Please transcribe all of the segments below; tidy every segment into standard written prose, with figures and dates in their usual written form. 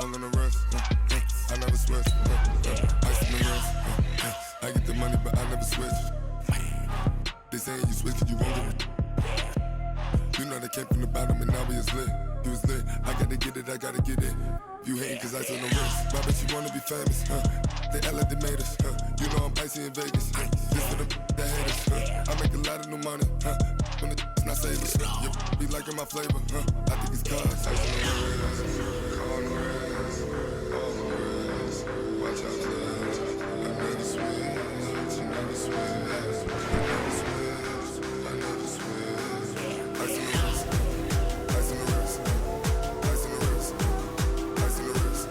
I'm gonna rush. I never switch. Ice in the wrist. I get the money, but I never switch. They saying you switch 'cause you won't get it. You know they came from the bottom and now we is lit. You was lit. I gotta get it, I gotta get it. You hating 'cause ice on the wrist. Why bet you wanna be famous? They act like they made us. You know I'm icy in Vegas. This for the that hate us. I make a lot of new money. When the not savers. You be liking my flavor. I think it's cause ice on the wrist. On the wrist. On the wrist. Watch out, cuz. I never switch. You never switch. I never switch. I never switch. Ice on the wrist. Ice on the wrist. Ice on the wrist. Ice on the wrist. Ice on the wrist.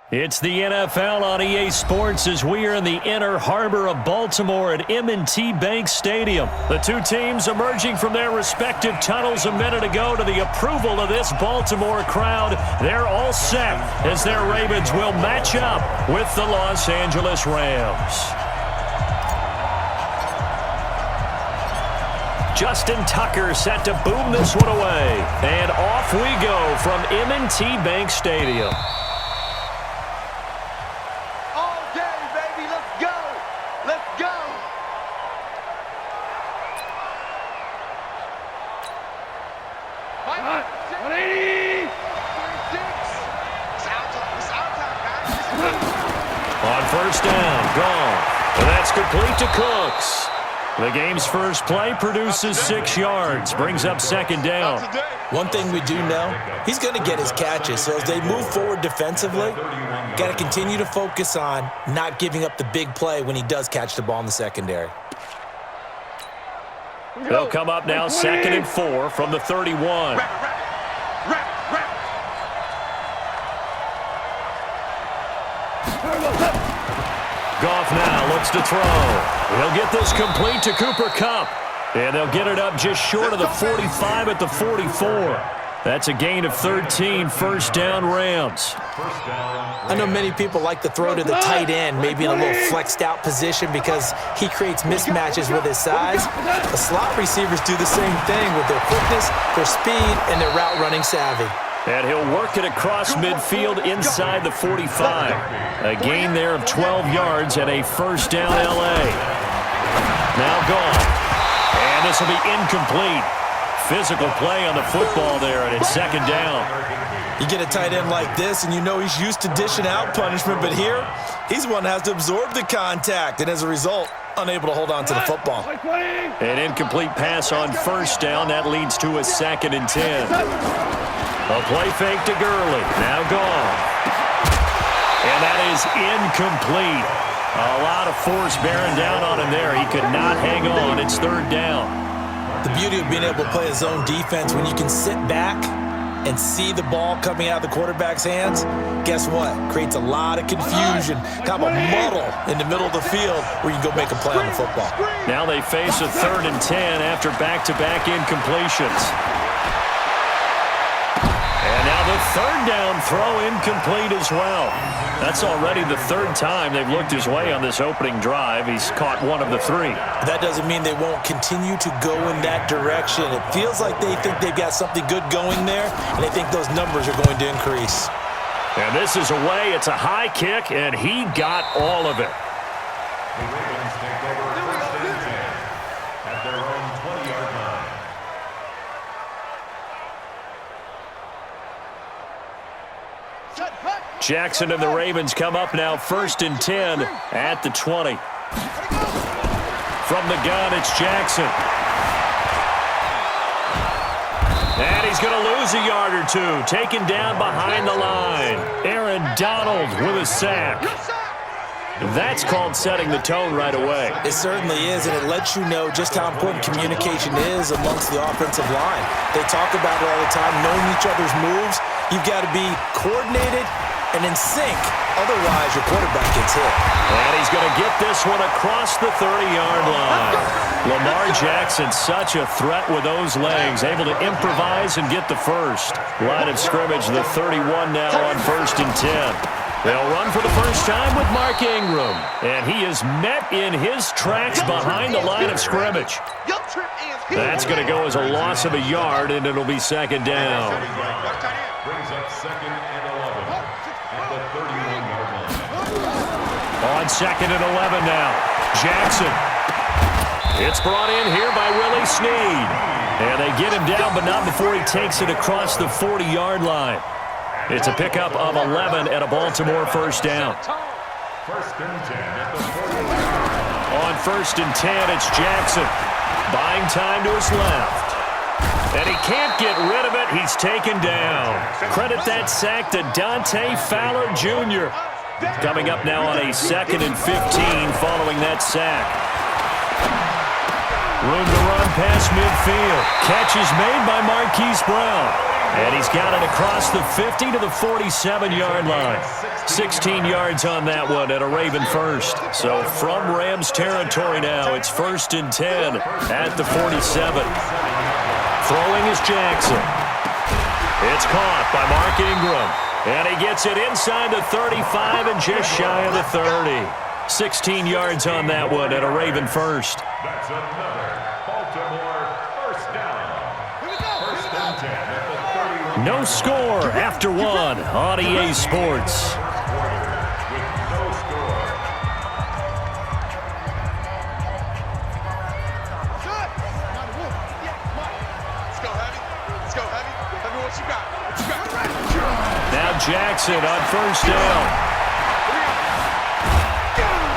It's the NFL on EA Sports as we are in the inner harbor of Baltimore at M&T Bank Stadium. The two teams emerging from their respective tunnels a minute ago to the approval of this Baltimore crowd. They're all set as their Ravens will match up with the Los Angeles Rams. Justin Tucker set to boom this one away. And off we go from M&T Bank Stadium. On first down, gone. And that's complete to Cooks. The game's first play produces 6 yards, brings up second down. One thing we do know, he's going to get his catches. So as they move forward defensively, got to continue to focus on not giving up the big play when he does catch the ball in the secondary. They'll come up now 2nd and 4 from the 31. Goff now looks to throw. He'll get this complete to Cooper Kupp. And they'll get it up just short of the 45 at the 44. That's a gain of 13, first down Rams. I know many people like to throw to the tight end, maybe in a little flexed out position because he creates mismatches with his size. The slot receivers do the same thing with their quickness, their speed, and their route running savvy. And he'll work it across midfield inside the 45. A gain there of 12 yards and a first down L.A. Now gone. And this will be incomplete. Physical play on the football there, and it's second down. You get a tight end like this, and you know he's used to dishing out punishment, but here, he's one that has to absorb the contact, and as a result, unable to hold on to the football. An incomplete pass on first down. That leads to a 2nd and 10. A play fake to Gurley. Now gone. And that is incomplete. A lot of force bearing down on him there. He could not hang on. It's third down. The beauty of being able to play a zone defense when you can sit back and see the ball coming out of the quarterback's hands, guess what? Creates a lot of confusion, kind of a muddle in the middle of the field where you can go make a play on the football. Now they face a 3rd and 10 after back-to-back incompletions. And now the 3rd down throw incomplete as well. That's already the 3rd time they've looked his way on this opening drive. He's caught one of the 3. That doesn't mean they won't continue to go in that direction. It feels like they think they've got something good going there, and they think those numbers are going to increase. And this is away. It's a high kick, and he got all of it. The Ravens take over first and 10 at their own 20-yard line. Jackson and the Ravens come up now 1st and 10 at the 20. From the gun, it's Jackson. And he's going to lose a yard or two. Taken down behind the line. Aaron Donald with a sack. That's called setting the tone right away. It certainly is, and it lets you know just how important communication is amongst the offensive line. They talk about it all the time, knowing each other's moves. You've got to be coordinated and in sync. Otherwise, your quarterback gets hit. And he's going to get this one across the 30-yard line. Lamar Jackson, such a threat with those legs, able to improvise and get the first. Line of scrimmage, the 31 now on 1st and 10. They'll run for the first time with Mark Ingram. And he is met in his tracks behind the line of scrimmage. That's going to go as a loss of a yard, and it'll be second down. Brings up 2nd and 11 at the 31-yard line. On 2nd and 11 now. Jackson. It's brought in here by Willie Snead. And they get him down, but not before he takes it across the 40-yard line. It's a pickup of 11 and a Baltimore first down. 1st and 10 at the 40. On 1st and 10, it's Jackson. Buying time to his left. And he can't get rid of it. He's taken down. Credit that sack to Dante Fowler Jr. Coming up now on a 2nd and 15 following that sack. Room to run past midfield. Catch is made by Marquise Brown. And he's got it across the 50 to the 47-yard line. 16 yards on that one and a Raven first. So from Rams territory now, it's 1st and 10 at the 47. Throwing is Jackson. It's caught by Mark Ingram. And he gets it inside the 35 and just shy of the 30. 16 yards on that one and a Raven first. That's another Baltimore first down. 1st and 10 at the 31. No score after one on EA Sports. With no score. Let's go heavy. Let's go heavy. Heavy, what you got? What you got? Now Jackson on first down.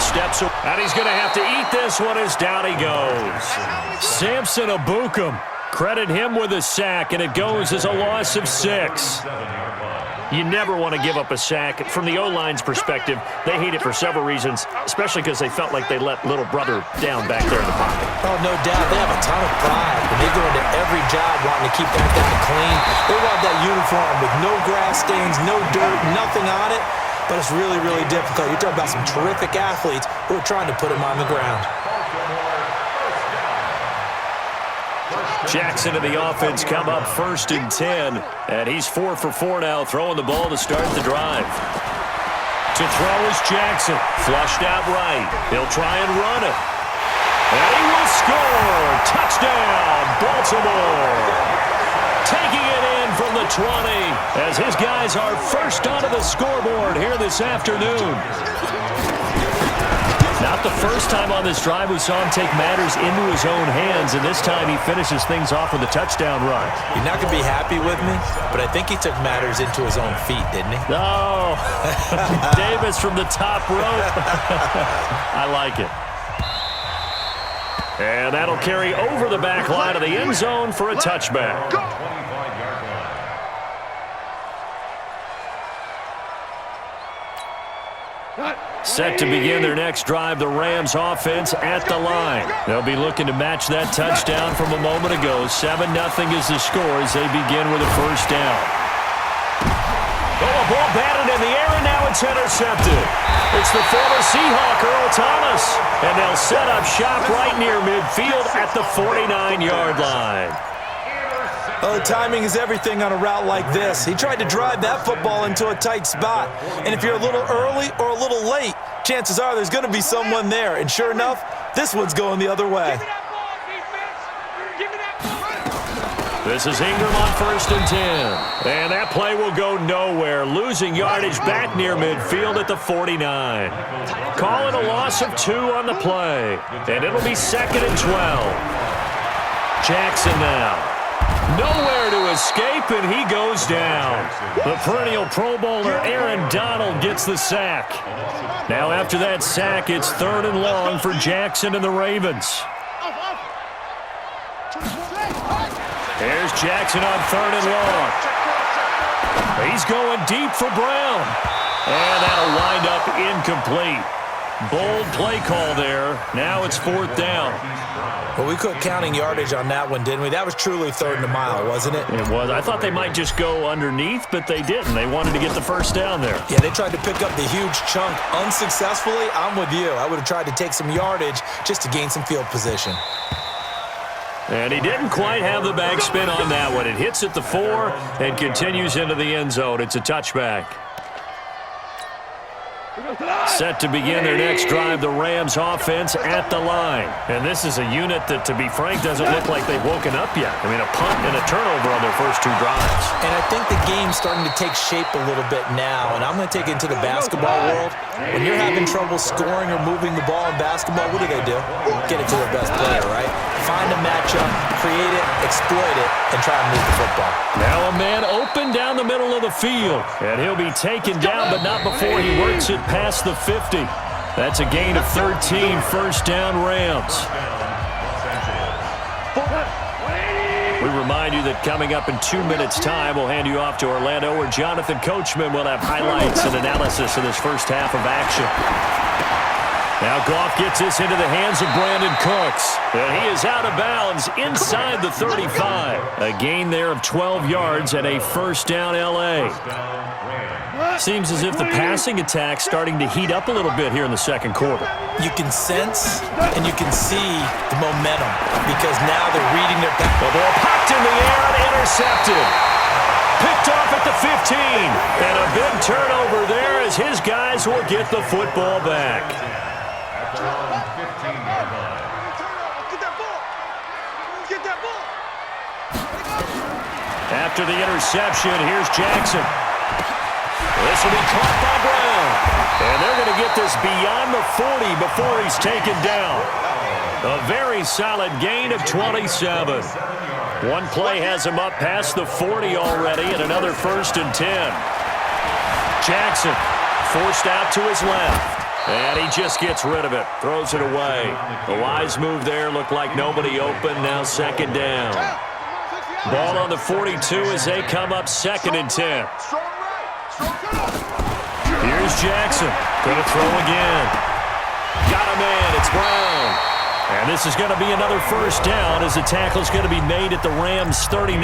Steps away, and he's going to have to eat this one as down he goes. Samson Abukum, credit him with a sack, and it goes as a loss of 6. You never want to give up a sack. From the O-line's perspective, they hate it for several reasons, especially because they felt like they let little brother down back there in the pocket. Oh, no doubt. They have a ton of pride. And they go into every job wanting to keep that guy clean. They want that uniform with no grass stains, no dirt, nothing on it. But it's really, really difficult. You're talking about some terrific athletes who are trying to put him on the ground. Jackson and the offense come up 1st and 10. And he's 4 for 4 now, throwing the ball to start the drive. To throw is Jackson. Flushed out right. He'll try and run it. And he will score. Touchdown, Baltimore. Taking it in from the 20 as his guys are first onto the scoreboard here this afternoon. Not the first time on this drive we saw him take matters into his own hands, and this time he finishes things off with a touchdown run. You're not going to be happy with me, but I think he took matters into his own feet, didn't he? Oh, Davis from the top rope. I like it. And that'll carry over the back line of the end zone for a touchback. 25-yard line. Set to begin their next drive, the Rams offense at the line. They'll be looking to match that touchdown from a moment ago. 7-0 is the score as they begin with a first down. Oh, a ball batted in the air, and now it's intercepted. It's the former Seahawk, Earl Thomas. And they'll set up shop right near midfield at the 49-yard line. Well, the timing is everything on a route like this. He tried to drive that football into a tight spot. And if you're a little early or a little late, chances are there's going to be someone there. And sure enough, this one's going the other way. This is Ingram on 1st and 10. And that play will go nowhere, losing yardage back near midfield at the 49. Call it a loss of 2 on the play. And it'll be 2nd and 12. Jackson now. Nowhere to escape, and he goes down. The perennial Pro Bowler Aaron Donald gets the sack. Now after that sack, it's 3rd and long for Jackson and the Ravens. Here's Jackson on 3rd and long. He's going deep for Brown. And that'll wind up incomplete. Bold play call there. Now it's 4th down. Well, we quit counting yardage on that one, didn't we? That was truly 3rd and a mile, wasn't it? It was. I thought they might just go underneath, but they didn't. They wanted to get the first down there. Yeah, they tried to pick up the huge chunk unsuccessfully. I'm with you. I would have tried to take some yardage just to gain some field position. And he didn't quite have the backspin on that one. It hits at the 4 and continues into the end zone. It's a touchback. Set to begin their next drive, the Rams offense at the line. And this is a unit that, to be frank, doesn't look like they've woken up yet. I mean, a punt and a turnover on their first 2 drives. And I think the game's starting to take shape a little bit now, and I'm going to take it into the basketball world. When you're having trouble scoring or moving the ball in basketball, what do? Get it to their best player, right? Find a matchup, create it, exploit it, and try to move the football. Now a man open down the middle of the field, and he'll be taken down, but not before he works it past the 50. That's a gain of 13, first down Rams. We remind you that coming up in 2 minutes' time, we'll hand you off to Orlando, where Jonathan Coachman will have highlights and analysis of this first half of action. Now Goff gets this into the hands of Brandon Cooks. And he is out of bounds inside the 35. A gain there of 12 yards and a first down L.A. Seems as if the passing attack's starting to heat up a little bit here in the second quarter. You can sense and you can see the momentum because now they're reading their back. The ball popped in the air and intercepted. Picked off at the 15. And a big turnover there as his guys will get the football back. After the interception, here's Jackson. This will be caught by Brown. And they're going to get this beyond the 40 before he's taken down. A very solid gain of 27. One play has him up past the 40 already, and another 1st and 10. Jackson forced out to his left. And he just gets rid of it, throws it away. The wise move there, looked like nobody open, now 2nd down. Ball on the 42 as they come up 2nd and 10. Here's Jackson, gonna throw again. Got a man, it's Brown. And this is going to be another first down as the tackle's going to be made at the Rams 39.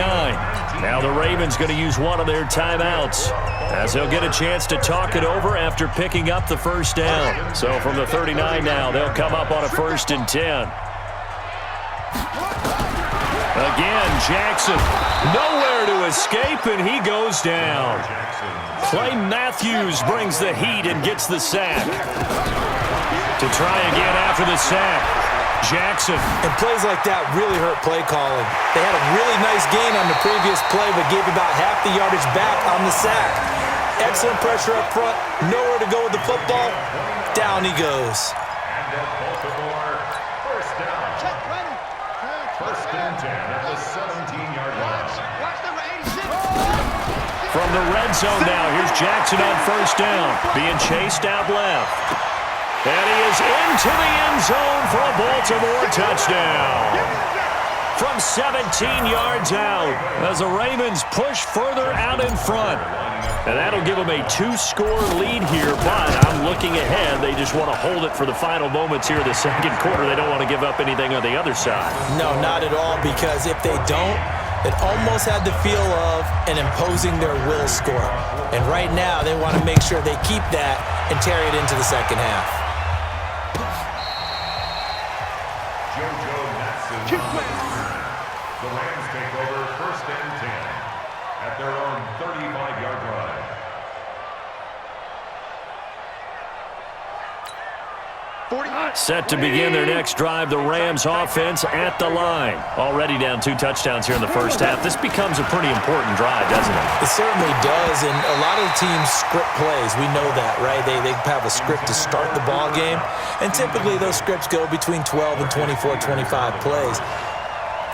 Now the Ravens going to use one of their timeouts as they'll get a chance to talk it over after picking up the first down. So from the 39 now, they'll come up on a 1st and 10. Again, Jackson, nowhere to escape, and he goes down. Clay Matthews brings the heat and gets the sack. To try again after the sack, Jackson. And plays like that really hurt play calling. They had a really nice gain on the previous play, but gave about half the yardage back on the sack. Excellent pressure up front, nowhere to go with the football. Down he goes. And at Baltimore, first down. First and 10 at the 17-yard line. From the red zone now, here's Jackson on first down, being chased out left. And he is into the end zone for a Baltimore touchdown. From 17 yards out as the Ravens push further out in front. And that'll give them a 2-score lead here, but I'm looking ahead. They just want to hold it for the final moments here of the second quarter. They don't want to give up anything on the other side. No, not at all, because if they don't, it almost had the feel of an imposing their will score. And right now, they want to make sure they keep that and carry it into the second half. The Rams take over first and 10 at their own 35-yard line. Set to begin their next drive, the Rams offense at the line. Already down 2 touchdowns here in the first half. This becomes a pretty important drive, doesn't it? It certainly does, and a lot of the teams script plays. We know that, right? They have a script to start the ball game, and typically those scripts go between 12 and 24, 25 plays.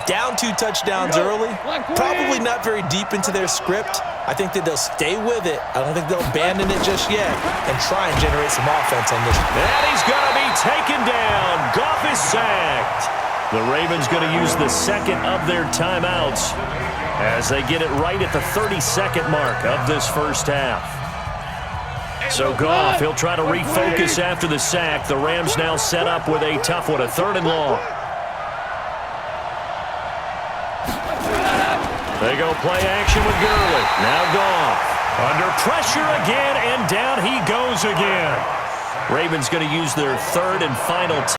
Down 2 touchdowns early, probably not very deep into their script. I think that they'll stay with it. I don't think they'll abandon it just yet and try and generate some offense on this. And he's going to be taken down. Goff is sacked. The Ravens going to use the second of their timeouts as they get it right at the 32nd mark of this first half. So Goff, he'll try to refocus after the sack. The Rams now set up with a tough one, a 3rd and long. They go play action with Gurley. Now Goff. Under pressure again, and down he goes again. Ravens going to use their 3rd and final